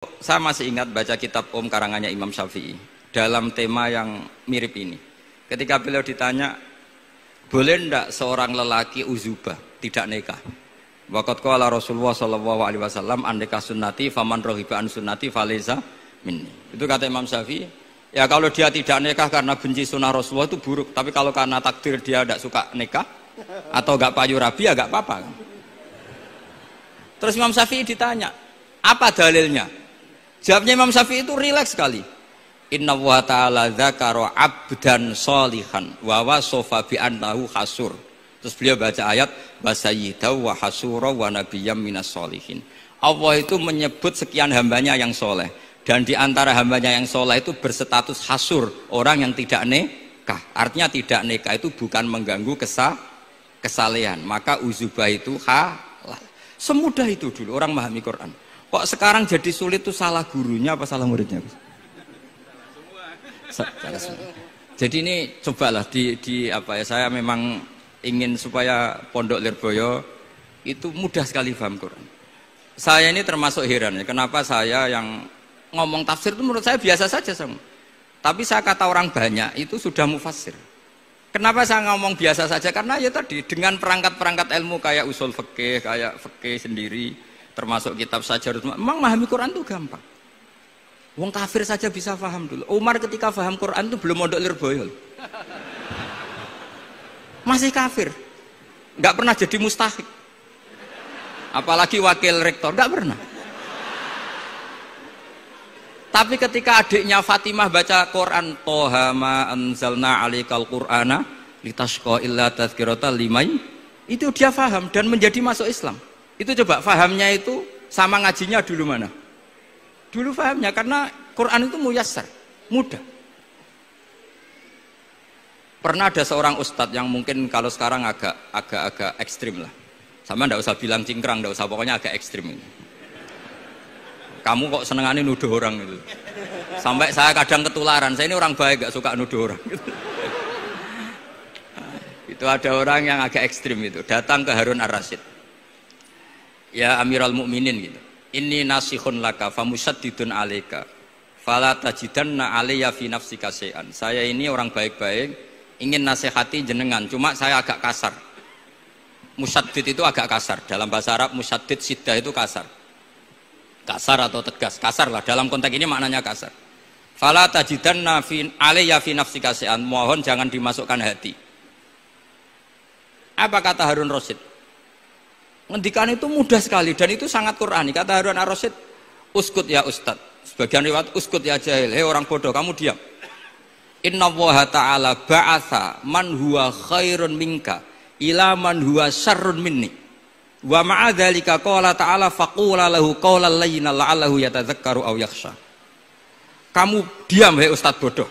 Saya masih ingat baca kitab karangannya Imam Syafi'i dalam tema yang mirip ini. Ketika beliau ditanya, boleh ndak seorang lelaki uzubah tidak nikah? Waqat qala Rasulullah sallallahu alaihi wasallam andeka sunnati faman rohiba an sunnati faleza minni. Itu kata Imam Syafi'i. Ya kalau dia tidak nikah karena benci sunnah Rasulullah itu buruk, tapi kalau karena takdir dia tidak suka nikah atau gak payu rabi ya gak apa-apa. Terus Imam Syafi'i ditanya, apa dalilnya? Jawabnya Imam Syafi'i itu rileks sekali. Inna wa ta'ala dzakara abdan sholihan wa wasofa bi annahu hasur. Terus beliau baca ayat wasayyidaw wa hasura wa nabiyyam minas sholihin. Allah itu menyebut sekian hambanya yang soleh, dan di antara hambanya yang soleh itu berstatus hasur, orang yang tidak nikah. Artinya tidak nikah itu bukan mengganggu kesalehan, maka uzubah itu halal. Semudah itu dulu orang memahami Quran. Kok sekarang jadi sulit tuh salah gurunya apa salah muridnya? Salah semua. Jadi ini cobalah di apa ya, saya memang ingin supaya Pondok Lirboyo itu mudah sekali paham Quran. Saya ini termasuk heran ya, kenapa saya yang ngomong tafsir itu menurut saya biasa saja sama. Tapi saya kata orang banyak itu sudah mufassir. Kenapa saya ngomong biasa saja? Karena ya tadi dengan perangkat-perangkat ilmu kayak usul fikih, kayak fikih sendiri, termasuk kitab Sajarut, memang memahami Quran itu gampang. Wong kafir saja bisa paham dulu. Umar ketika paham Quran itu belum mondok Lirboyo, masih kafir, nggak pernah jadi mustahik, apalagi wakil rektor, nggak pernah. Tapi ketika adiknya Fatimah baca Quran, Toha ma anzalna alaikal Qur'ana litashqa illa tadzkiratan liman, itu dia paham dan menjadi masuk Islam. Itu coba fahamnya itu sama ngajinya dulu mana? Dulu fahamnya karena Quran itu muyassar, mudah. Pernah ada seorang ustadz yang mungkin kalau sekarang agak ekstrim lah. Sama ndak usah bilang cingkrang, ndak usah, pokoknya agak ekstrim ini. Kamu kok senengannya nuduh orang gitu. Sampai saya kadang ketularan, saya ini orang baik gak suka nuduh orang gitu. Itu ada orang yang agak ekstrim itu, datang ke Harun Ar-Rasyid. Ya Amirul Mukminin gitu. Inni nasihun laka famusaddidun alaika fala tajidanna alayya fi nafsika syai'an. Saya ini orang baik-baik, ingin nasihati jenengan, cuma saya agak kasar. Musaddid itu agak kasar. Dalam bahasa Arab musaddid siddah itu kasar. Kasar atau tegas, kasar lah dalam konteks ini maknanya kasar. Fala tajidanna fi alayya fi nafsika syai'an, mohon jangan dimasukkan hati. Apa kata Harun Rasyid? Ngendikan itu mudah sekali dan itu sangat Qur'ani. Kata Harun Ar-Rasyid, uskut ya ustad. Sebagian riwayat uskut ya jahil. Hei orang bodoh, kamu diam. Inna Allaha ta'ala ba'atha man huwa khairun minka ila man huwa syarrun minni. Wa ma'adzalika qala ta'ala faqula lahu qawlan layyinan la'allahu yatadzakkaru aw yakhsha. Kamu diam hei ustad bodoh.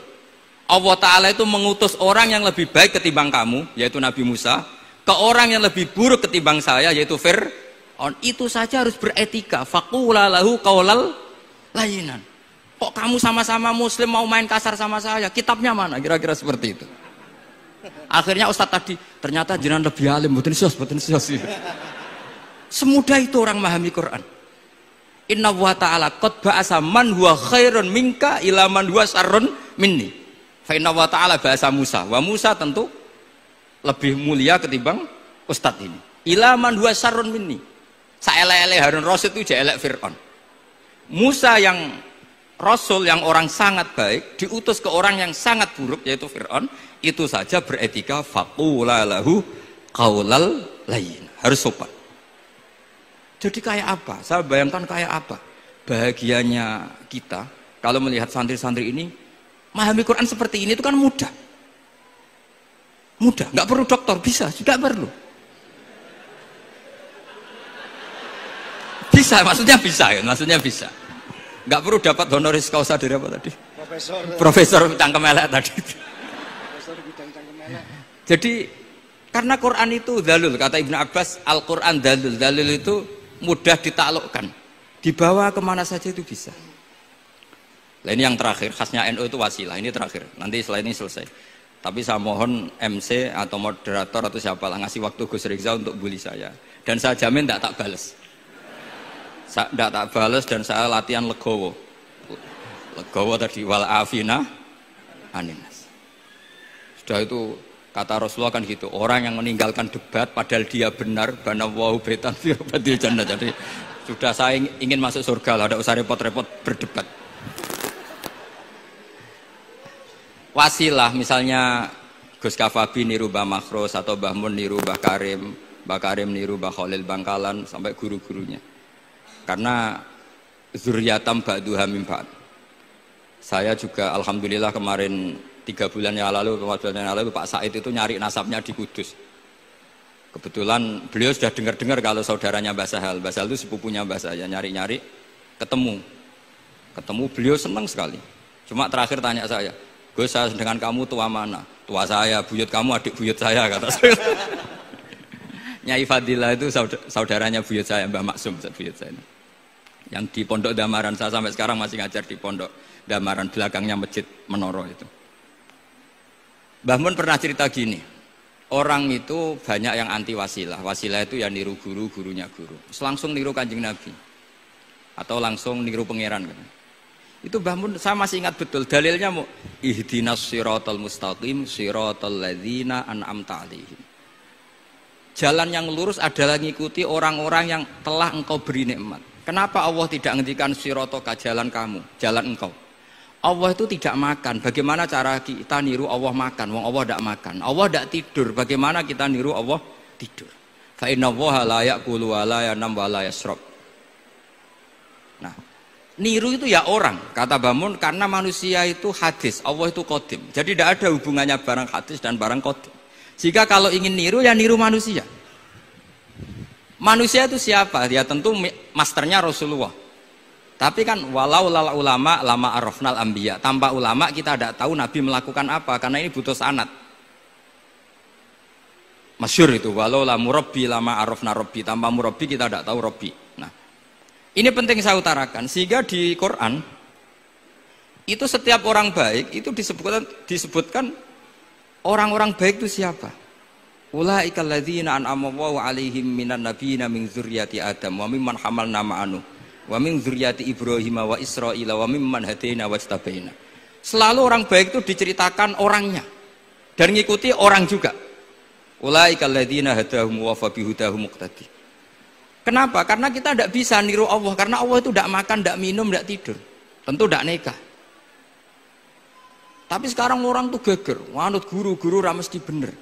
Allah Ta'ala itu mengutus orang yang lebih baik ketimbang kamu, yaitu Nabi Musa, ke orang yang lebih buruk ketimbang saya, yaitu Fir'aun. Itu saja harus beretika. Faqula lahu qaulal layyinan. Kok kamu sama-sama muslim mau main kasar sama saya? Kitabnya mana? Kira-kira seperti itu. Akhirnya Ustadz tadi, ternyata jenengan lebih alim, mboten sios. Semudah itu orang memahami Quran. Inna wa ta'ala qad ba'asa man huwa khairun minka ila man huwa syarrun minni. Fa inna wa ta'ala ba'asa Musa. Wa Musa tentu lebih mulia ketimbang ustadz ini. Ilaman huwa syarrun minni. Saelek-elek Harun Rasyid itu jelek Fir'aun. Musa yang rasul, yang orang sangat baik, diutus ke orang yang sangat buruk, yaitu Fir'aun. Itu saja beretika faqula lahu qaulal layyin. Harus sopan. Jadi kayak apa? Saya bayangkan kayak apa bahagianya kita kalau melihat santri-santri ini memahami Quran seperti ini. Itu kan mudah. Mudah, nggak perlu dokter, bisa, juga perlu. Bisa, maksudnya bisa. Nggak perlu dapat honoris causa dari apa tadi? Profesor cangkem elek tadi. Profesor bidang cangkem elek. Jadi karena Quran itu dalil, kata Ibnu Abbas, Al-Quran dalil itu mudah ditaklukkan, dibawa kemana saja itu bisa. Nah ini yang terakhir, khasnya NU itu wasilah, ini terakhir, nanti setelah ini selesai. Tapi saya mohon MC atau moderator atau siapalah ngasih waktu Gus Rizal untuk bully saya. Dan saya jamin tak balas. Tidak tak balas dan saya latihan legowo. Legowo tadi wal afina aninas. Sudah itu kata Rasulullah kan gitu. Orang yang meninggalkan debat padahal dia benar, bana wau betan fi rabbil jannah. Jadi sudah saya ingin masuk surga, tidak usah repot-repot berdebat. Wasilah misalnya Gus Kafabi niru Mbah Makhros atau Mbah Mun niru Mbah Karim niru Mbah Khalil Bangkalan sampai guru-gurunya. Karena zuriyatam ba'duha min ba'd. Saya juga alhamdulillah kemarin 3 bulan yang lalu, 4 bulan yang lalu Pak Said itu nyari nasabnya di Kudus. Kebetulan beliau sudah dengar-dengar kalau saudaranya Mbah Sahal. Mbah Sahal itu sepupunya Mbah saya, nyari-nyari ketemu. Ketemu beliau senang sekali. Cuma terakhir tanya saya, "Gus, saya dengan kamu tua mana?" "Tua saya, buyut kamu adik buyut saya," kata saya. Nyai Fadilah itu saudaranya buyut saya, Mbah Maksum buyut saya. Yang di Pondok Damaran, saya sampai sekarang masih ngajar di Pondok Damaran, belakangnya Masjid Menoro itu. Mbah Mun pernah cerita gini, orang itu banyak yang anti wasilah. Wasilah itu ya niru guru, gurunya guru. Langsung niru Kanjeng Nabi. Atau langsung niru pangeran. Itu Mbah Mun, saya masih ingat betul, dalilnya mau ihdinas siratal mustaqim siratal ladzina an'amta 'alaihim. Jalan yang lurus adalah mengikuti orang-orang yang telah engkau beri nikmat. Kenapa Allah tidak menghentikan siratoka, jalan kamu, jalan engkau? Allah itu tidak makan. Bagaimana cara kita niru Allah makan? Wong Allah tidak makan. Allah tidak tidur. Bagaimana kita niru Allah tidur? Fa inna Allaha la ya'kulu wa la yanam wa la yashrab. Nah, niru itu ya orang, kata Bamun, karena manusia itu hadis, Allah itu qadim. Jadi tidak ada hubungannya barang hadis dan barang qadim. Jika kalau ingin niru ya niru manusia. Manusia itu siapa? Ya tentu masternya Rasulullah. Tapi kan walau lal ulama lama arafnal anbiya. Tanpa ulama kita tidak tahu Nabi melakukan apa, karena ini butuh sanad. Masyhur itu, walau la murabbi lama arafna rabbi. Tanpa murabbi kita tidak tahu rabbi. Nah, ini penting saya utarakan, sehingga di Quran itu setiap orang baik itu disebutkan orang-orang baik itu siapa? Ulaikal ladzina an'ama Allahu 'alaihim minan nabiyina min dzurriyyati Adam wa mimman hamalna ma'anu wa min dzurriyyati Ibrahim wa Israila wa mimman hadaina wajtabaina. Selalu orang baik itu diceritakan orangnya dan ngikuti orang juga. Ulaikal ladzina hadahum wa fa bihudahum muqtadi. Kenapa? Karena kita tidak bisa niru Allah, karena Allah itu tidak makan, tidak minum, tidak tidur. Tentu tidak nikah. Tapi sekarang orang tuh geger, wanut guru-guru ra mesti bener.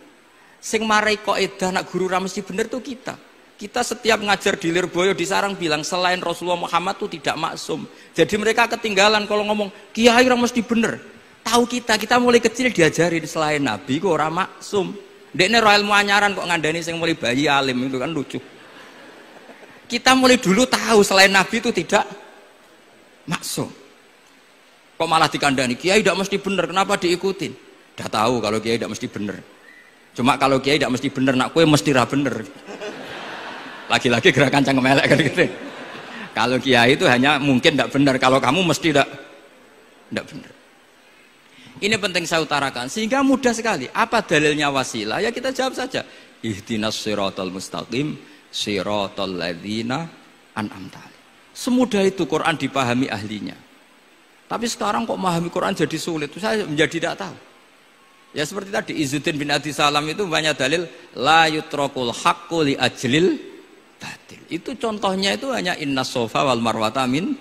Sing marai kaidah nak guru ra mesti bener tuh kita. Kita setiap ngajar di Lirboyo di Sarang bilang selain Rasulullah Muhammad tuh tidak maksum. Jadi mereka ketinggalan kalau ngomong kiai ra mesti bener. Tahu kita mulai kecil diajari selain Nabi kok ora maksum. Dekne ro ilmu anyaran kok ngandani sing mulai bayi alim, itu kan lucu. Kita mulai dulu tahu selain Nabi itu tidak maksum. Kok malah dikandani kiai tidak mesti bener, kenapa diikutin? Udah tahu kalau kiai tidak mesti bener. Cuma kalau kiai tidak mesti bener, nak kue mesti ra bener. Lagi-lagi gerakan cangkem elek kan gitu. Kalau kiai itu hanya mungkin tidak bener, kalau kamu mesti tidak bener. Ini penting saya utarakan, sehingga mudah sekali. Apa dalilnya wasilah? Ya kita jawab saja. Ihdinas siratal mustaqim siratal ladzina an'amta 'alaihim. Semudah itu Quran dipahami ahlinya. Tapi sekarang kok memahami Quran jadi sulit? Saya menjadi tidak tahu. Ya seperti tadi Izzuddin bin Adi Salam itu banyak dalil la yutrakul haqqu li ajlil batil. Itu contohnya itu hanya innas sofa wal marwata min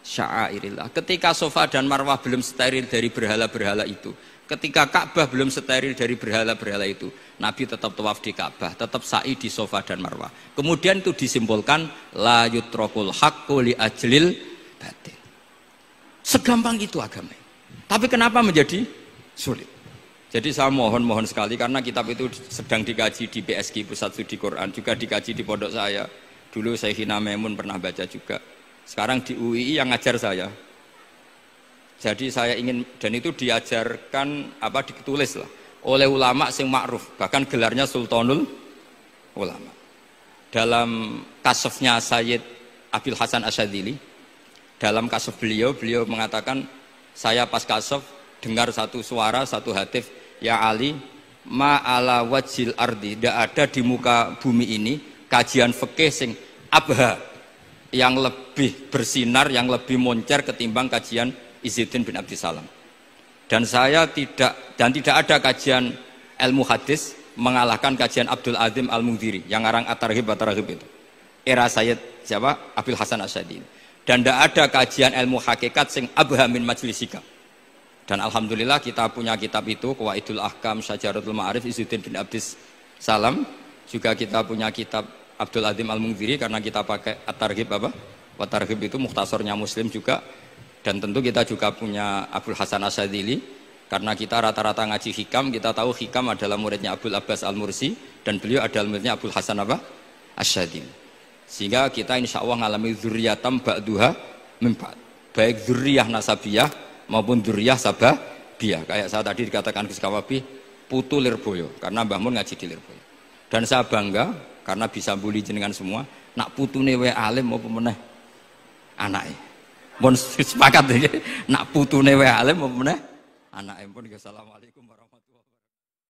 sya'airillah. Ketika sofa dan marwah belum steril dari berhala-berhala itu, ketika Ka'bah belum steril dari berhala-berhala itu, Nabi tetap tawaf di Ka'bah, tetap sa'i di sofa dan marwah. Kemudian itu disimpulkan la yutrakul haqqu li ajlil batil. Segampang itu agama. Tapi kenapa menjadi sulit? Jadi saya mohon sekali, karena kitab itu sedang dikaji di PSG Pusat Studi Quran, juga dikaji di pondok saya. Dulu Syekhina Maimun pernah baca juga. Sekarang di UII yang ngajar saya. Jadi saya ingin, dan itu diajarkan ditulis lah oleh ulama sing ma'ruf, bahkan gelarnya Sultanul Ulama. Dalam kasofnya Sayyid Abil Hasan Asyadzili, dalam kasuf beliau mengatakan, saya pas kasuf dengar satu suara, satu hatif, ya Ali, ma'ala wajil ardi, tidak ada di muka bumi ini kajian fikih sing abha, yang lebih bersinar, yang lebih moncer ketimbang kajian Izzuddin bin Abdissalam. Dan tidak ada kajian ilmu hadis mengalahkan kajian Abdul Azim Al-Mundhiri yang ngarang At-Targhib itu. Era Sayyid siapa? Abil Hasan Asy'adi. Dan tidak ada kajian ilmu hakikat sing abha min majlisika. Dan alhamdulillah kita punya kitab itu, Qawaidul Ahkam, Syajaratul Ma'arif, Izzuddin bin Abdissalam. Juga kita punya kitab Abdul Azim Al-Mundhiri karena kita pakai At-Targhib apa? At-Targhib itu mukhtasornya Muslim juga. Dan tentu kita juga punya Abul Hasan Asy'adzili karena kita rata-rata ngaji hikam, kita tahu hikam adalah muridnya Abdul Abbas Al-Mursi dan beliau adalah muridnya Abul Hasan apa? Asy'adzili. Sehingga kita insya Allah ngalami dzurriyatam ba'duha min ba'd. Baik dzurriyah nasabiyah maupun dzurriyah sababiyah. Kayak saya tadi dikatakan Gus Kawabi putu Lirboyo karena Mbah Mun ngaji di Lirboyo. Dan saya bangga karena bisa bully jenengan semua, nak putune wae alim apa meneh anake. Mun sepakat iki, nak putune wae alim apa meneh anake. Pun assalamualaikum warahmatullahi wabarakatuh.